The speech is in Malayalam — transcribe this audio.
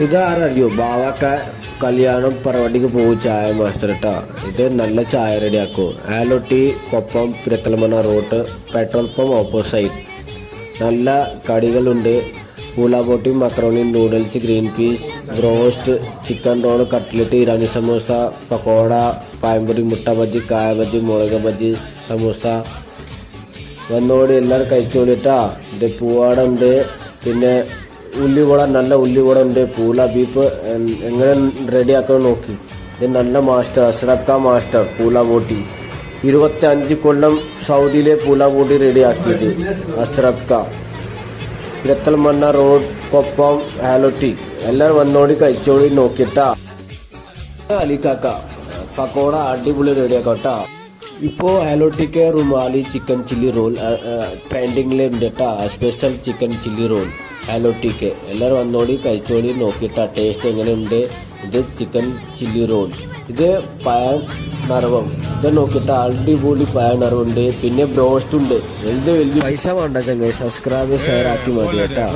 ഇതാരറിയോ ബാവക്ക കല്യാണം പരിപാടിക്ക് പോകും ചായ മാസ്റ്റർ കേട്ടോ. ഇത് നല്ല ചായ റെഡിയാക്കും. Alotty Koppam Perinthalmanna road petrol pump opposite. നല്ല കടികളുണ്ട്. പൂളാബോട്ടി, macaroni, noodles, green peas, broast, chicken roll, cutlet, Irani samosa, pakoda, പായമ്പൊരി, മുട്ട ബജ്ജി, കായ ബജ്ജി, മുളക് ബജ്ജി, സമൂസ വന്നോടി എല്ലാവരും കഴിച്ചോളിട്ടാ. ഇത് പൂവാട ഉണ്ട്, പിന്നെ ഉള്ളിവട, നല്ല ഉള്ളിവട ഉണ്ട്. പൂള ബീഫ് എങ്ങനെ റെഡിയാക്കണം നോക്കി. ഇത് നല്ല മാസ്റ്റർ അസ്രക്ക മാസ്റ്റർ പൂള ബോട്ടി. 25 കൊല്ലം സൗദിയിലെ പൂള ബോട്ടി റെഡിയാക്കിയിട്ട് അസ്രക്ക പിരത്തൽമണ്ണ റോഡ് കൊപ്പം ആലോട്ടി. എല്ലാവരും വന്നോടി കഴിച്ചോടി നോക്കിട്ടാ. അലിക്കാക്ക പക്കോട അടിപൊളി റെഡിയാക്കട്ടാ. ഇപ്പോൾ ആലോട്ടിക്ക് റുമാലി ചിക്കൻ ചില്ലി റോൾ ട്രെൻഡിങ്ങിലുണ്ട് കേട്ടാ. സ്പെഷ്യൽ ചിക്കൻ ചില്ലി റോൾ ആലോട്ടിക്ക്. എല്ലാവരും വന്നോടി കഴിച്ചോടി നോക്കിയിട്ടാ ടേസ്റ്റ് എങ്ങനെയുണ്ട്. ഇത് ചിക്കൻ ചില്ലി റോൾ. ഇത് പഴം നറവം. ഇത് നോക്കിയിട്ട് അടിപൊളി പഴം നറവുണ്ട്. പിന്നെ ബ്രോസ്റ്റ് ഉണ്ട്. വലുത് പൈസ വേണ്ട ചങ്ങ. സബ്സ്ക്രൈബ് ഷെയർ ആക്കി മതി കേട്ടാ.